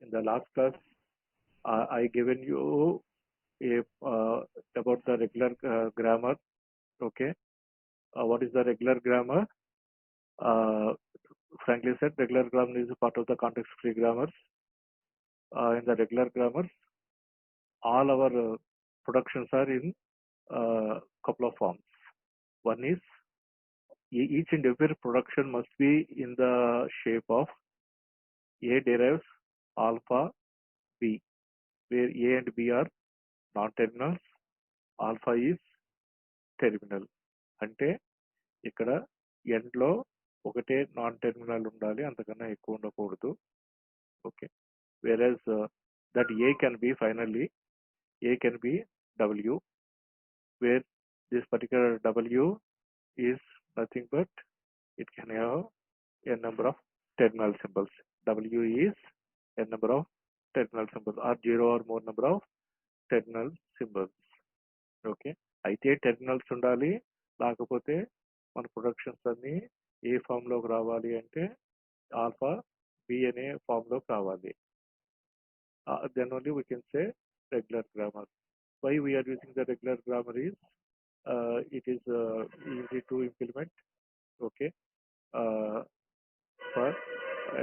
In the last class, I given you a about the regular grammar. Okay, what is the regular grammar? Frankly said, regular grammar is a part of the context-free grammars. In the regular grammars, all our productions are in couple of forms. One is each and every production must be in the shape of A derives alpha B, where A and B are non-terminals, alpha is terminal. అంటే ఇక్కడ end లో ఒకటే non terminal ఉండాలి, అంతకన్నా ఎక్కువ ఉండకూడదు. Okay, whereas that A can be finally A can be W, where this particular W is nothing but it can have a number of terminal symbols. W is a number of terminal symbols or 0 or more number of terminal symbols. Okay, అయితే terminals ఉండాలి, లేకపోతే మన productions అన్ని ఏ ఫామ్లోకి రావాలి అంటే alpha B అనే ఫామ్లోకి రావాలి. then only we can say regular grammar. Why we are using the regular grammar is it is easy to implement, okay, for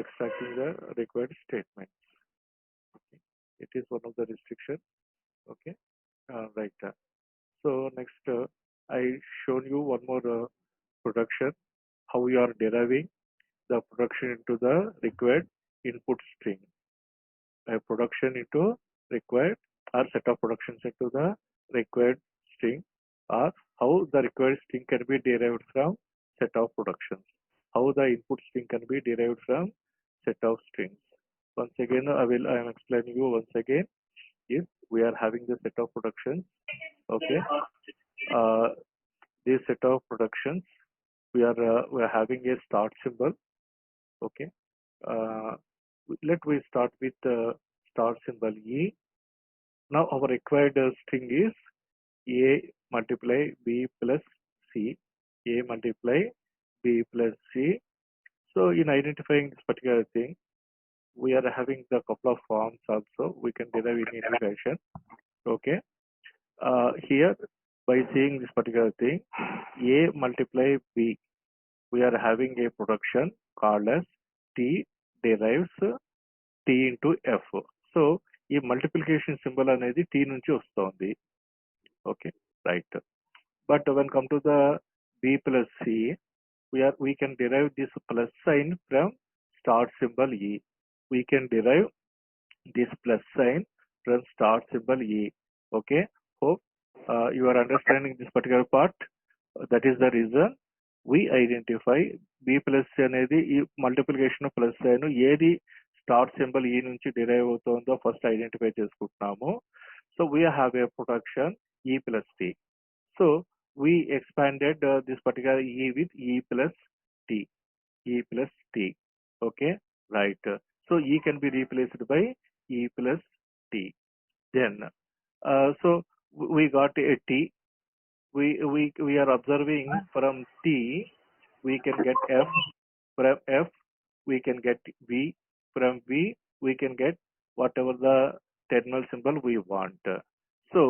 extracting the required statements. Okay. It is one of the restrictions. Okay, right. So next, I shown you one more production, how we are deriving the production into the required input string. A production into required or set of productions into the required string, or how the required string can be derived from set of productions. How the input string can be derived from set of strings. Once again, I am explaining you once again. If we are having the set of productions, okay, this set of productions, we are having a start symbol. Okay, let we start with the start symbol E. Now our required string is A multiply B plus C. A multiply B plus C. So in identifying this particular thing, we are having the couple of forms also. We can derive in any fashion. Okay, here by seeing this particular thing, A multiply B, we are having a production called as T derives T into F. So ఈ multiplication symbol అనేది T నుంచి వస్తుంది. Okay, right. But when come to the B plus C, we can derive this plus sign from start symbol E. We can derive this plus sign from start symbol E. Okay, hope you are understanding this particular part. That is the reason we identify B plus C అనేది ఈ multiplication plus sign ఏది start symbol ఈ నుంచి derive అవుతుందో first identify చేసుకుంటున్నాము. So we have a production E plus T. So we expanded this particular E with E plus T. E plus T. Okay, right. So E can be replaced by E plus T. Then so we got a T. We are observing from T we can get F, from F we can get V, from V we can get whatever the terminal symbol we want. So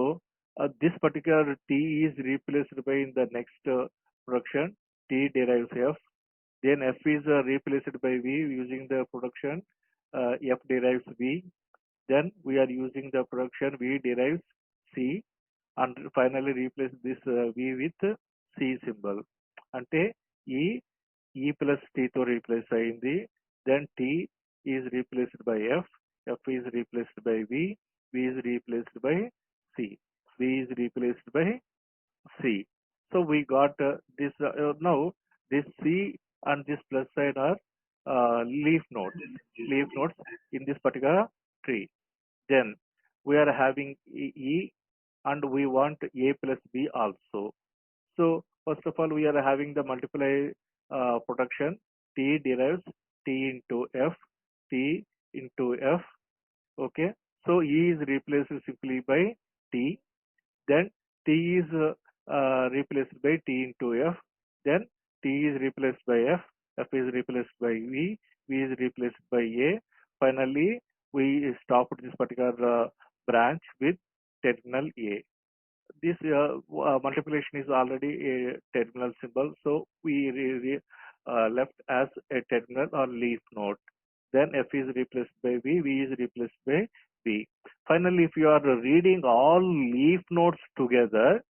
this particular T is replaced by in the next production T derives F, then F is replaced by V using the production F derives V, then we are using the production V derives C, and finally replace this V with C symbol. అంటే E plus T తో replace అయింది, then T is replaced by F, F is replaced by V, V is replaced by C, V is replaced by C. So we got this now this C and this plus sign are leaf nodes in this particular tree. Then we are having E and we want A plus B also. So first of all we are having the multiply production T derives T into F, T into F. Okay, so E is replaced simply by T, then T is replaced by T into F, then T is replaced by F, F is replaced by V, V is replaced by A, finally we stopped this particular branch with terminal A. This multiplication is already a terminal symbol, so we left as a terminal or leaf node. Then F is replaced by V is replaced by B. Finally, if you are reading all leaf nodes together,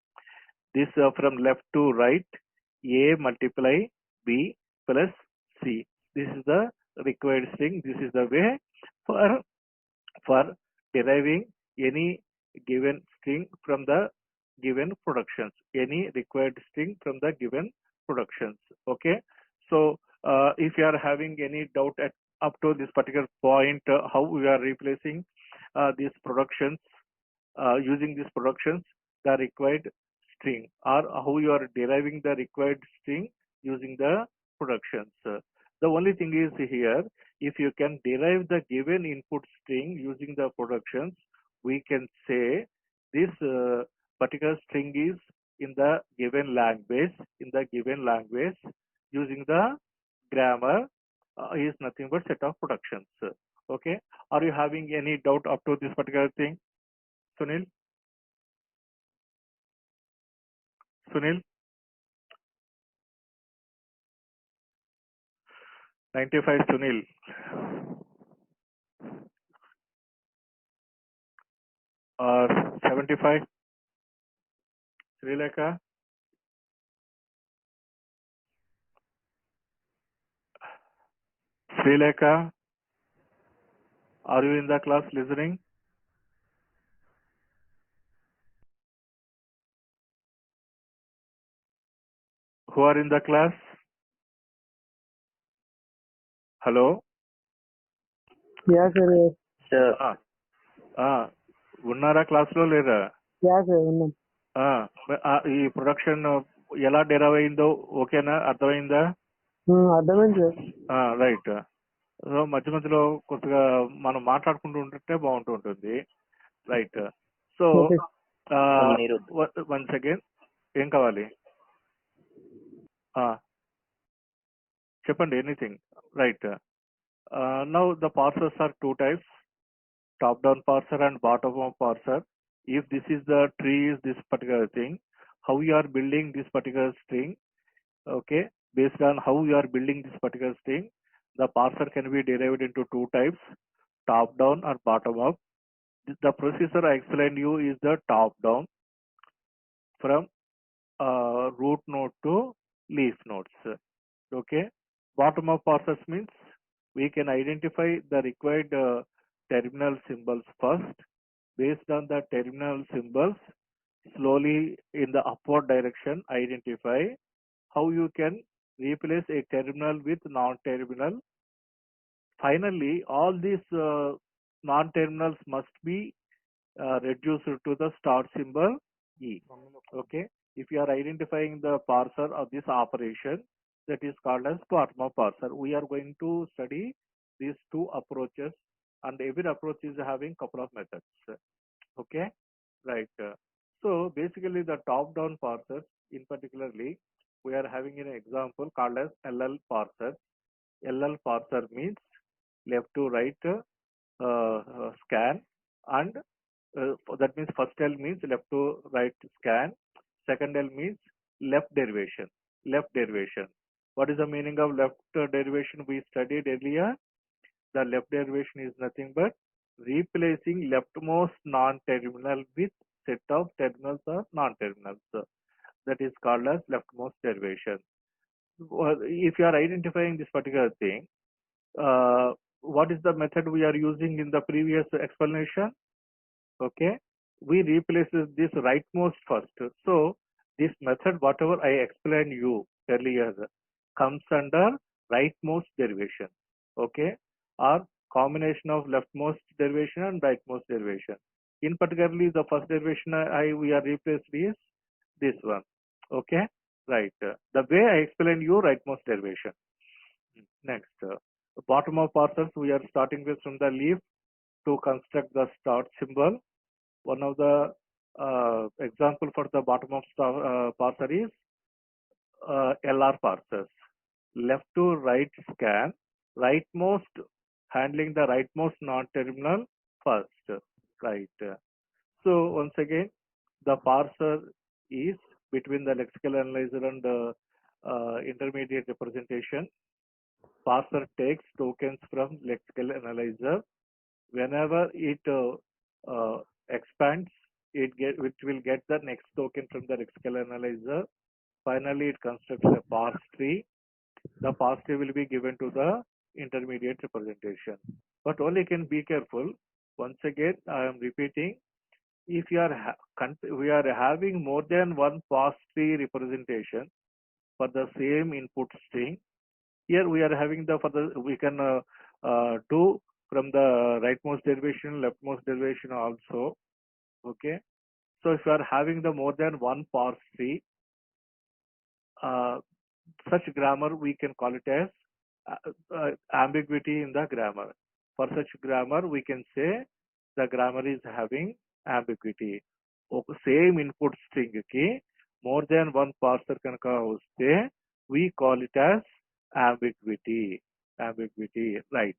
this from left to right, A multiply B plus C. This is the required string. This is the way for deriving any given string from the given productions, any required string from the given productions. Okay, so if you are having any doubt at up to this particular point, how we are replacing these productions using these productions, the required string, or how you are deriving the required string using the productions. The only thing is here, if you can derive the given input string using the productions, we can say this particular string is in the given language, using the grammar is nothing but set of productions. Okay, are you having any doubt up to this particular thing, Sunil? Sunil, 95 Sunil, or 75 Sri Lanka? Sri Lanka, are you in the class listening? Who are in the class? Hello? Yeah, sir. Sir, ఉన్నారా క్లాస్లో లేదా? Yeah, sir. ఉన్నాం. ఈ production ఎలా derive అయిందో ఓకేనా, అర్థమైందా? అర్థమైంది సార్. రైట్. సో మధ్య మధ్యలో కొద్దిగా మనం మాట్లాడుకుంటూ ఉంటుంటే బాగుంటూ ఉంటుంది. రైట్. సో మీరు వన్స్ అగైన్ ఏం కావాలి చెప్పండి, anything. Right. Now the parsers are two types, top down parser and bottom up parser. If this is the tree is this particular thing, how you are building this particular string, okay, based on how you are building this particular string, the parser can be derived into two types, top down or bottom up. The procedure I explained you is the top down, from root node to leaf nodes. Okay, bottom up parsers means we can identify the required terminal symbols first. Based on the terminal symbols, slowly in the upward direction identify how you can replace a terminal with non-terminal. Finally, all these non-terminals must be reduced to the start symbol E. Okay, if you are identifying the parser of this operation, that is called as bottom up parser. We are going to study these two approaches, and every approach is having couple of methods. Okay, right. So basically the top down parsers, in particularly we are having an example called as LL parser. LL parser means left to right scan, and that means first L means left to right scan, second L means left derivation. What is the meaning of left derivation? We studied earlier. The left derivation is nothing but replacing leftmost non-terminal with set of terminals or non-terminals. That is called as leftmost derivation. If you are identifying this particular thing, what is the method we are using in the previous explanation? Okay, we replace this rightmost first. So this method, whatever I explained you earlier, comes under rightmost derivation. Okay, or combination of leftmost derivation and rightmost derivation. In particularly the first derivation we are replaced is this one. Okay, right. The way I explained you rightmost derivation. Next, bottom of parsers, we are starting with from the leaf to construct the start symbol. One of the example for the bottom of parser is LR parsers. Left to right scan, rightmost handling the rightmost non-terminal first, right? So once again, the parser is between the lexical analyzer and the intermediate representation. Parser takes tokens from lexical analyzer. Whenever it expands, it will get the next token from the lexical analyzer. Finally, it constructs a parse tree. The parse tree will be given to the intermediate representation. But only can be careful. Once again, I am repeating. If we are having more than one parse tree representation for the same input string, here we are having we can do from the rightmost derivation, leftmost derivation also. Okay. So if you are having the more than one parse tree, such grammar we can call it as ambiguity in the grammar. For such grammar, we can say the grammar is having ambiguity. Same input string ki more than one parser kanaka hoste, we call it as ambiguity. Ambiguity, right?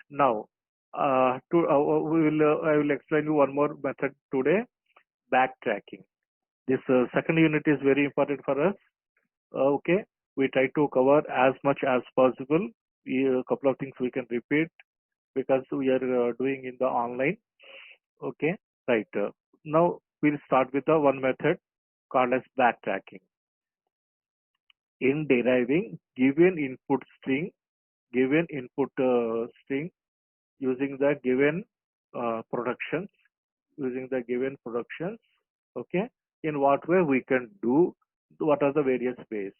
Now, I will explain you one more method today. Backtracking. This second unit is very important for us. Okay, we try to cover as much as possible. A couple of things we can repeat because we are doing in the online. Okay, right. Now we'll start with the one method called as backtracking. In deriving given input string using the given productions, okay, in what way we can do, what are the various ways.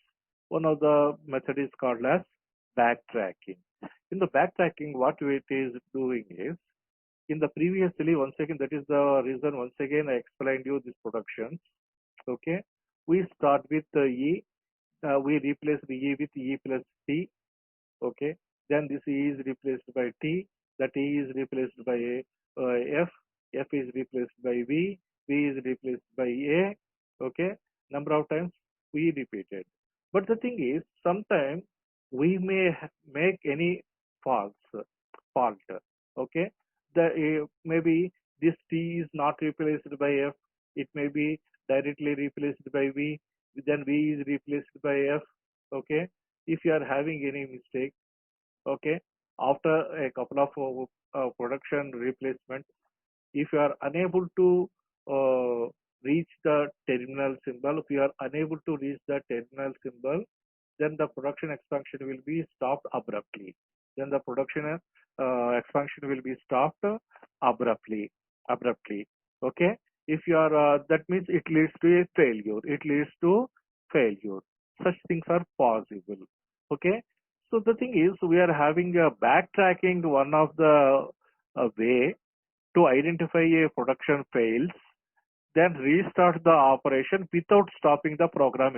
One of the method is called as backtracking. In the backtracking, what it is doing is, in the previously, once again, that is the reason, once again, I explained you this productions. Okay, we start with the E, we replace the E with E plus T. Okay, then this E is replaced by T, the T is replaced by F, F is replaced by V is replaced by A. Okay, number of times we repeated. But the thing is, sometimes we may make any fault. Okay, maybe this T is not replaced by F. It may be directly replaced by V. Then V is replaced by F. Okay, if you are having any mistake, okay, after a couple of production replacement, if you are unable to reach the terminal symbol, then the production expansion will be stopped abruptly. Okay, if you are that means it leads to a failure. Such things are possible. Okay, so the thing is, we are having a backtracking, one of the way to identify a production fails, then restart the operation without stopping the program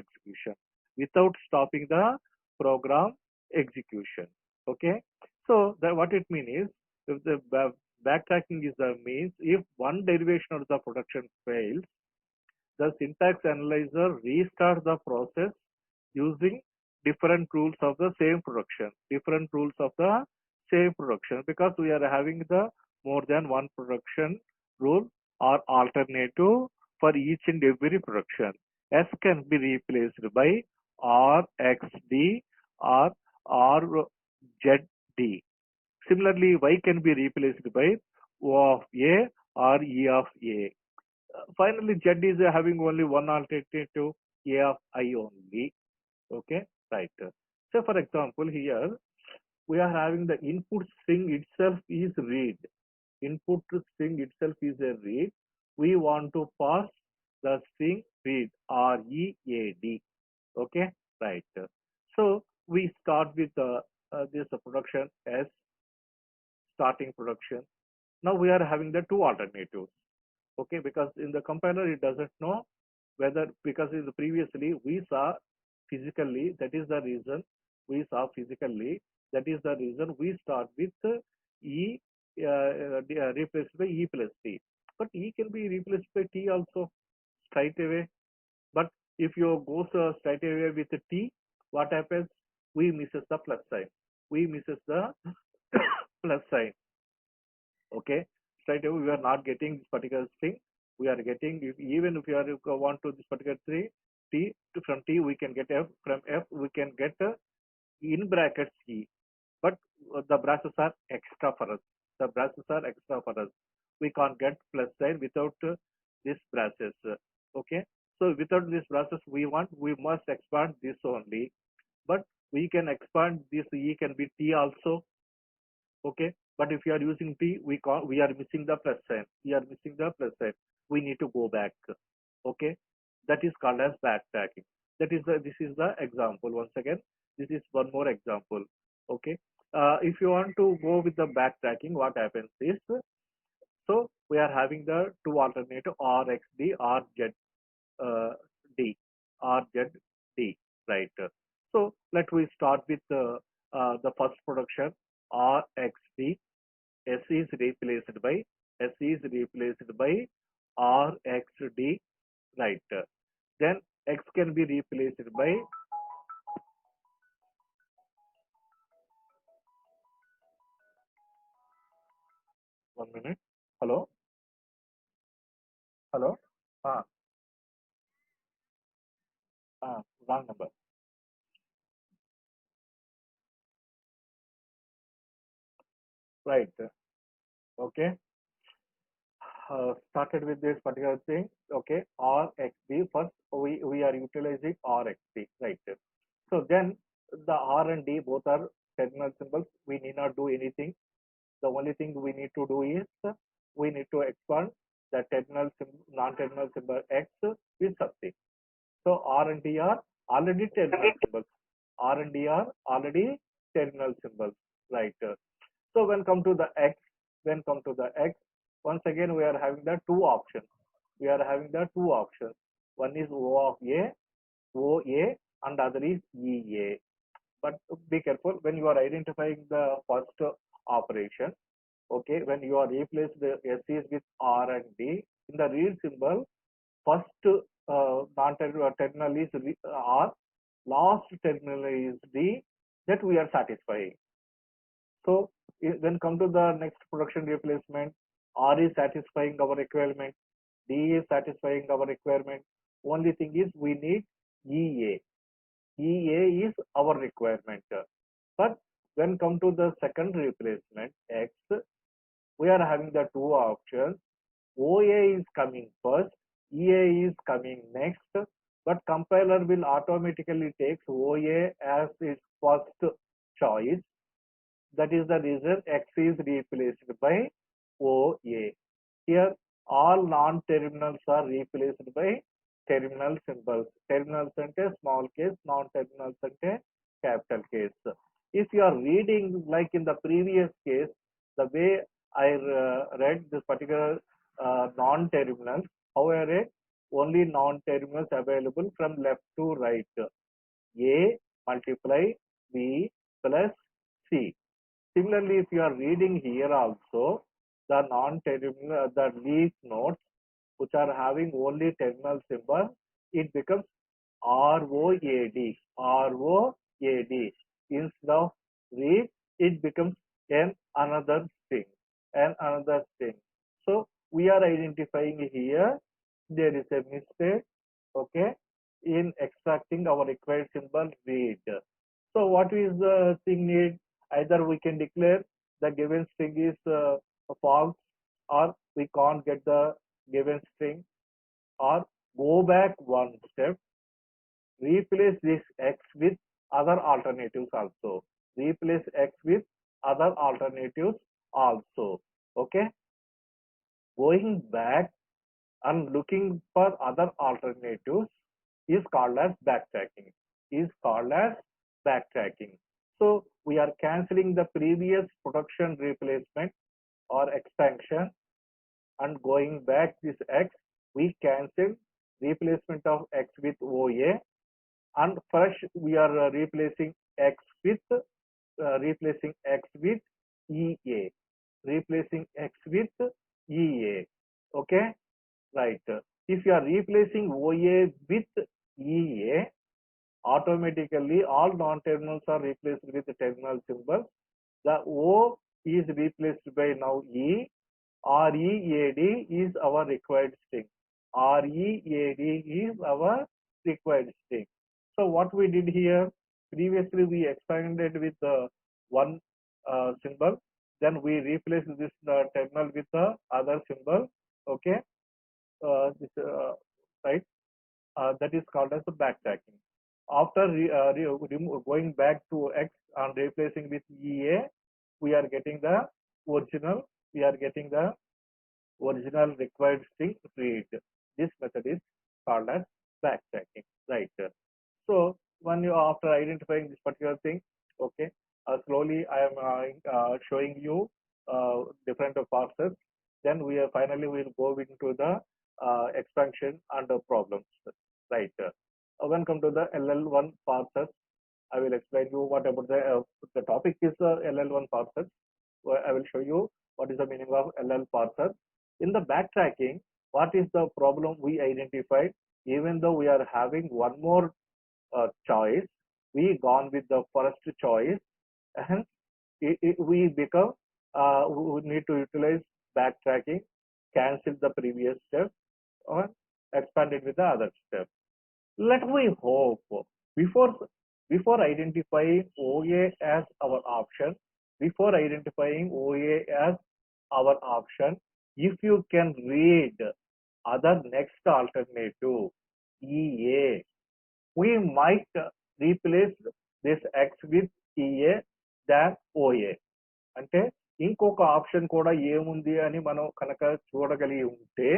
execution. Okay, so what it means is, if the backtracking is the means, if one derivation of the production fails, the syntax analyzer restarts the process using different rules of the same production, because we are having the more than one production rule or alternative for each and every production. S can be replaced by RXD or RZD. Similarly, Y can be replaced by O of A or E of A. Finally, Z is having only one alternative, A of I only. Okay, right. So for example, here we are having the input string itself is read. We want to pass the string read, READ. Okay, right. So we start with this production as starting production. Now we are having the two alternatives. Okay, because in the compiler it doesn't know whether, because in the previously we saw physically, that is the reason we start with E replaced by E plus T. But E can be replaced by T also straight away. But if you go straight away with T, what happens? We misses the plus sign. We misses the plus sign. Okay, straight away we are not getting this particular string. We are getting, even if you are want to this particular tree t from t we can get f, from f we can get in brackets e, but the braces are extra for us. The braces are extra for us. We can't get plus sign without this braces. Okay, so without this braces we must expand this only, but we can expand this e can be t also. Okay, but if you are using t, we are missing the plus sign. We are missing the plus sign. We need to go back. Okay, that is called as backtracking. This is the example. Once again, this is one more example. Okay, if you want to go with the backtracking, what happens is, so we are having the two alternative rxd, rz uh, d, rz d, right? So let we start with the first production rxd. S is replaced by rxd, right? Then x can be replaced by, 1 minute. Hello, hello. Ah, wrong number. Right. Okay. Started with this particular thing. Okay. Rxd. First, we are utilizing rxd. Right. So then the R and D both are terminal symbols. We need not do anything. The only thing we need to do is we need to expand the non-terminal symbol x with something. So R and D are already terminal symbols. R and D are already terminal symbols, right? So when come to the x, once again we are having the two options. We are having the two options. One is O of A, OA, and other is EA. But be careful when you are identifying the first operation. Okay, when you are replaced the SEs with R and D in the real symbol, first terminal is R, last terminal is D, that we are satisfying. So when come to the next production replacement, R is satisfying our requirement, D is satisfying our requirement. Only thing is we need EA. EA is our requirement. But when come to the second replacement X, we are having the two options. OA is coming first, EA is coming next, but compiler will automatically take OA as its first choice. That is the reason X is replaced by OA. Here all non-terminals are replaced by terminal symbols. Terminals ante small case, non-terminals ante capital case. If you are reading like in the previous case, the way I read this particular non-terminals, however, only non-terminals available from left to right. A multiply B plus C. Similarly, if you are reading here also, the non-terminal, the leaf notes, which are having only terminal symbol, it becomes ROAD, ROAD. Instead of read, it becomes another string, another string. So we are identifying here there is a mistake, okay, in extracting our required symbol read. So what is the thing need? Either we can declare the given string is false, or we can't get the given string, or go back one step, replace this x with other alternatives also. Replace x with other alternatives also. Okay. Going back and looking for other alternatives is called as backtracking. Is called as backtracking. So we are cancelling the previous production replacement or expansion and going back this x, we cancel replacement of x with OA, and fresh we are replacing x with EA, replacing x with EA. Okay, right. If you are replacing OA with EA, automatically all non-terminals are replaced with the terminal symbol. The O is replaced by now E. READ is our required string. READ is our required string. So what we did here, previously we expanded with one symbol, then we replaced this terminal with the other symbol. Okay, this right, that is called as the backtracking. After going back to X and replacing with EA, we are getting the original. We are getting the original required string read. This method is called as backtracking, right? So when you after identifying this particular thing, okay, slowly I am showing you different parsers. Then we are finally will go into the expansion and the problems, right? When come to the LL1 parsers, I will explain you what about the topic is LL1 parsers. I will show you what is the meaning of LL parser. In the backtracking, what is the problem we identified? Even though we are having one more choice, we gone with the first choice, and we become we need to utilize backtracking, cancel the previous step, or expand it with the other step. Let me hope before before identifying OA as our option, before identifying OA as our option, if you can read other next alternative EA, we might replace this X with EA than OA. అంటే ఇంకొక option కూడా ఏముంది అని మనం కనుక చూడగలిగి ఉంటే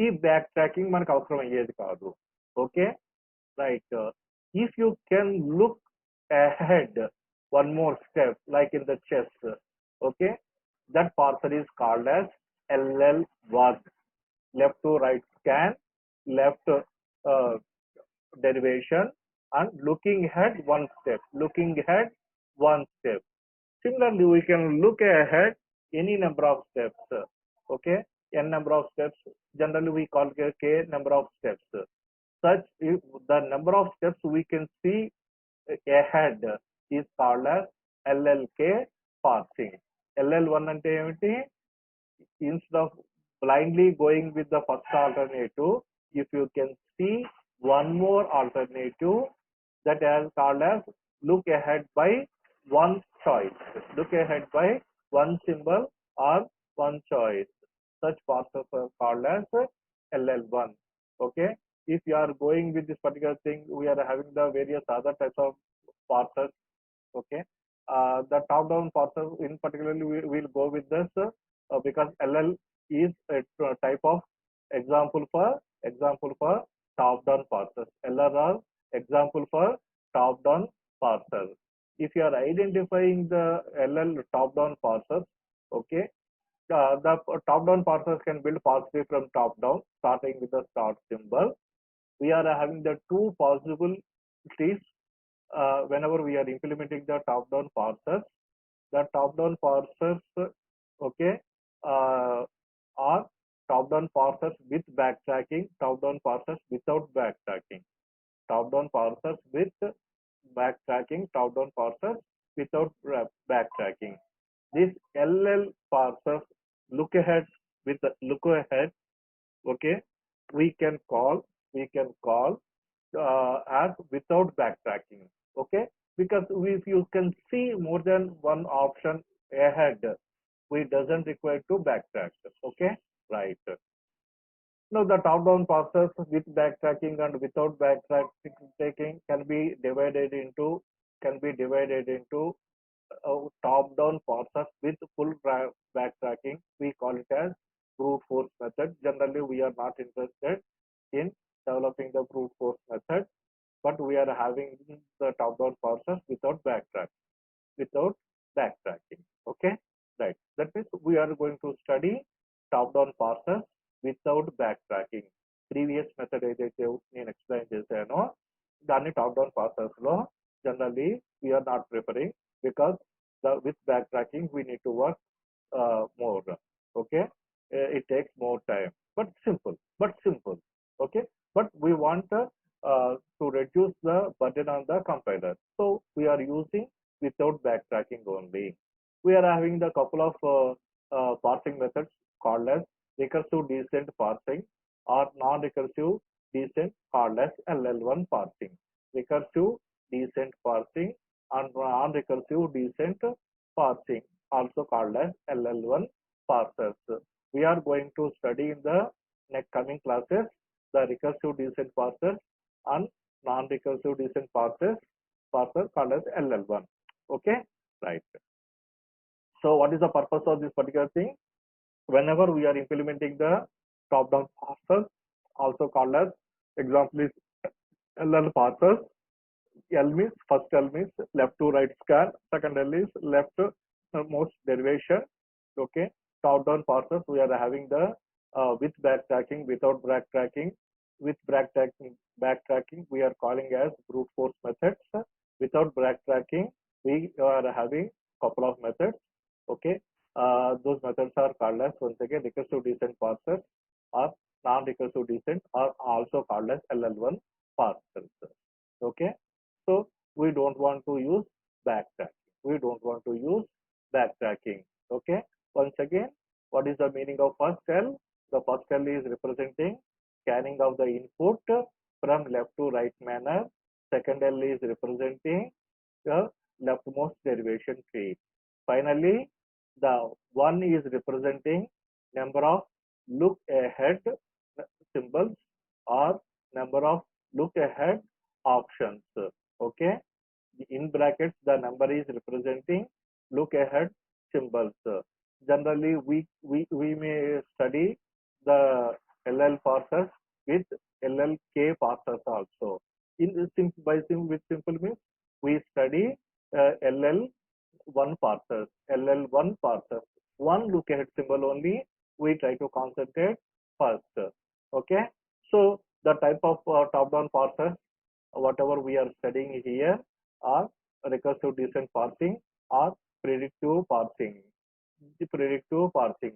ఈ back tracking మనకు అవసరం అయ్యేది కాదు. Okay, right. If you can look ahead one more step, like in the chess, okay, that parser is called as LL1. Left to right scan, left derivation, and looking ahead one step. Looking ahead one step. Similarly, we can look ahead any number of steps. Okay, n number of steps. Generally, we call k number of steps. Such if the number of steps we can see ahead is called as LLK parsing. LL1 అంటే ఏమిటి? Instead of blindly going with the first alternative, if you can see one more alternative, that is called as look ahead by one choice. Look ahead by one symbol or one choice. Such parsers are called as LL1. Okay, if you are going with this particular thing, we are having the various other types of parsers. Okay, the top-down parser in particularly we will go with this because LL is a type of example for top-down parsers. LR are example for top-down parser. If you are identifying the LL top-down parsers, okay, the top-down parsers can build positive from top-down, starting with the start symbol. We are having the two possibilities whenever we are implementing the top-down parsers. The top-down parsers, okay, are top-down parsers with backtracking, top-down parsers without backtracking, top-down parsers with backtracking, top-down parsers without backtracking. This LL parsers look ahead with the look ahead. Okay, we can call as without backtracking. Okay, because if you can see more than one option ahead, we doesn't require to backtrack. Okay, right. Now the top-down parsers with backtracking and without backtracking can be divided into top-down parsers with full backtracking. We call it as brute force method. Generally, we are not interested in developing the brute force method, but we are having the top-down parsers without backtracking. Okay, right. That means we are going to study top-down parsers without backtracking. Previous method ఏదైతే నేను explain చేశానో దాన్ని top-down parsers లో generally we are not preferring because with backtracking we need to work more. Okay, it takes more time, but simple. Okay, but we want to reduce the burden on the compiler, so we are using without backtracking only. we are having the couple of parsing methods called as recursive descent parsing or non-recursive descent called as LL1 parsing. Recursive descent parsing and non-recursive descent parsing also called as LL1 parsers. We are going to study in the next coming classes the recursive descent parsers and non-recursive descent parser called as LL1. Okay, right. So what is the purpose of this particular thing? Whenever we are implementing the top-down parsers, also called as example is LL parsers. L means first L means left to right scan, second L is left most derivation. Okay, top-down parsers we are having the with backtracking, without backtracking. With backtracking we are calling as brute force methods. Without backtracking we are having couple of methods. Okay, those methods are called as once again recursive descent parsers or non-recursive descent are also called as LL1 parsers. Okay, so we don't want to use backtracking. We don't want to use backtracking. Okay, once again, what is the meaning of first L? The first L is representing scanning of the input from left to right manner. Second L is representing the leftmost derivation tree. Finally, the one is representing number of look ahead symbols or number of look ahead options. Okay, in brackets the number is representing look ahead symbols. Generally we may study the LL parsers with LLK parsers also. In with simple means we study LL1 parsers, LL1 parsers. One look ahead symbol only we try to concentrate first. Okay, so the type of top-down parsers whatever we are studying here are recursive descent parsing or predictive parsing. The predictive parsing.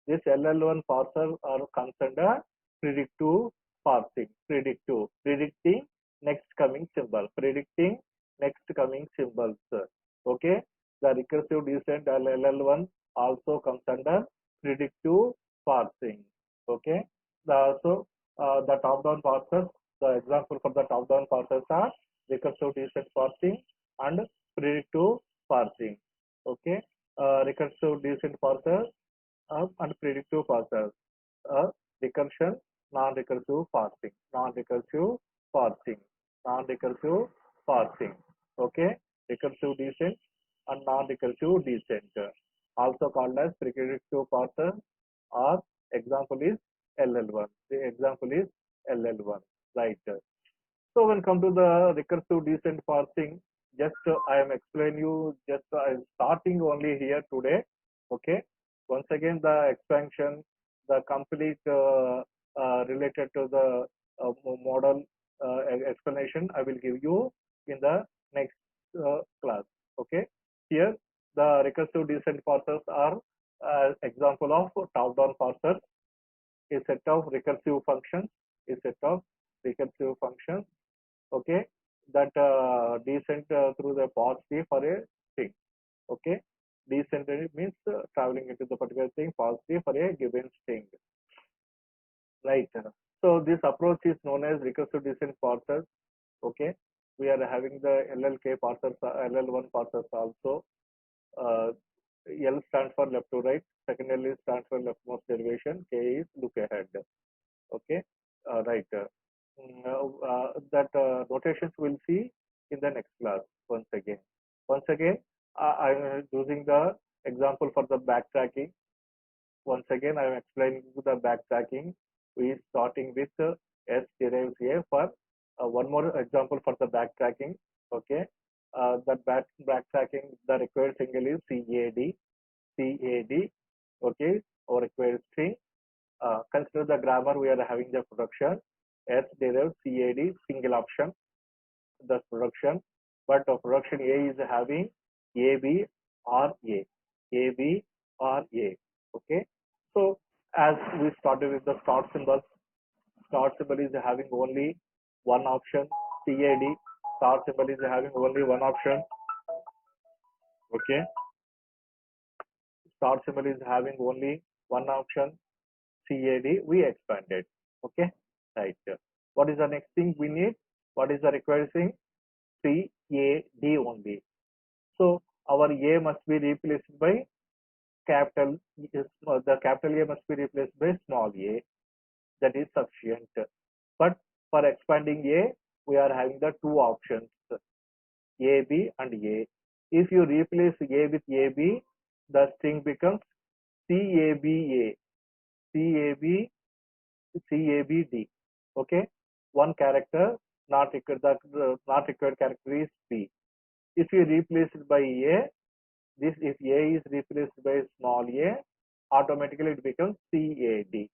This LL1 parser are considered predictive parsing. Predicting next coming symbol. Predicting next coming symbols. Okay. The recursive descent LL1 also comes under predictive parsing. Okay. The top-down parsers. The example for the top-down parsers are recursive descent parsing and predictive parsing. Okay, recursive descent parser and predictive parser. Recursion, non-recursive parsing, non-recursive parsing, non-recursive parsing. Okay, recursive descent and non-recursive descent, also called as predictive parser, or example is LL1. The example is LL1, right? So when come to the recursive descent parsing, just I am explaining you, just I am starting only here today. Okay. Once again, the expansion, the complete related to the model explanation, I will give you in the next class. Okay. Here, the recursive descent parsers are example of top-down parsers, a set of recursive functions, a set of recursive functions. Okay, that descent through the path tree for a thing. Okay, descent means traveling into the particular thing, path tree for a given string. Right. So this approach is known as recursive descent parsers. Okay, we are having the LLK parsers, LL1 parsers also. L stands for left to right. Second L stands for leftmost derivation. K is look ahead. Okay, right. That notations we'll see in the next class once again. Once again, I am using the example for the backtracking. Once again, I am explaining the backtracking. We starting with S derives A for one more example for the backtracking. Okay, that backtracking, the required single is CAD. Okay, our required string. Consider the grammar we are having the production. S derives CAD single option, the production, but the production A is having AB or A. AB or A. Okay. So as we started with the start symbol is having only one option. CAD start symbol is having only one option. Okay. start symbol is having only one option, CAD, we expanded. Okay, right. What is the next thing we need? What is the required thing? CAD only. So our A must be replaced by capital, the capital A must be replaced by small a. That is sufficient. But for expanding A, we are having the two options, AB and A. If you replace A with AB, the string becomes CABA, CAB, CABD. Okay, one character not required. The not required character is B. If you replace it by A, this if A is replaced by small a, automatically it becomes CAD.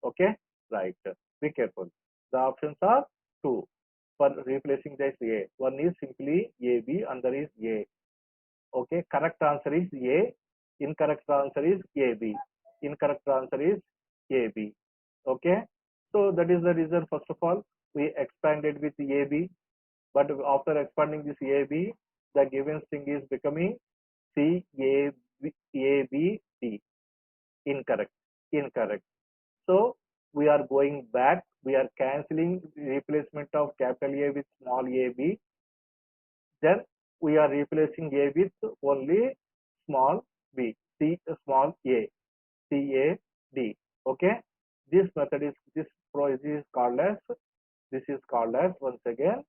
Okay, right. Be careful. The options are two for replacing this A. One is simply AB, another is A. Okay, correct answer is A. Incorrect answer is AB. Incorrect answer is AB. Okay, so that is the reason. First of all, we expanded with AB, but after expanding this AB, the given string is becoming CABD. Incorrect. Incorrect. So we are going back. We are cancelling replacement of capital A with small ab. Then we are replacing A with only small b. Small a. CAD. Okay. This method is this is called as once again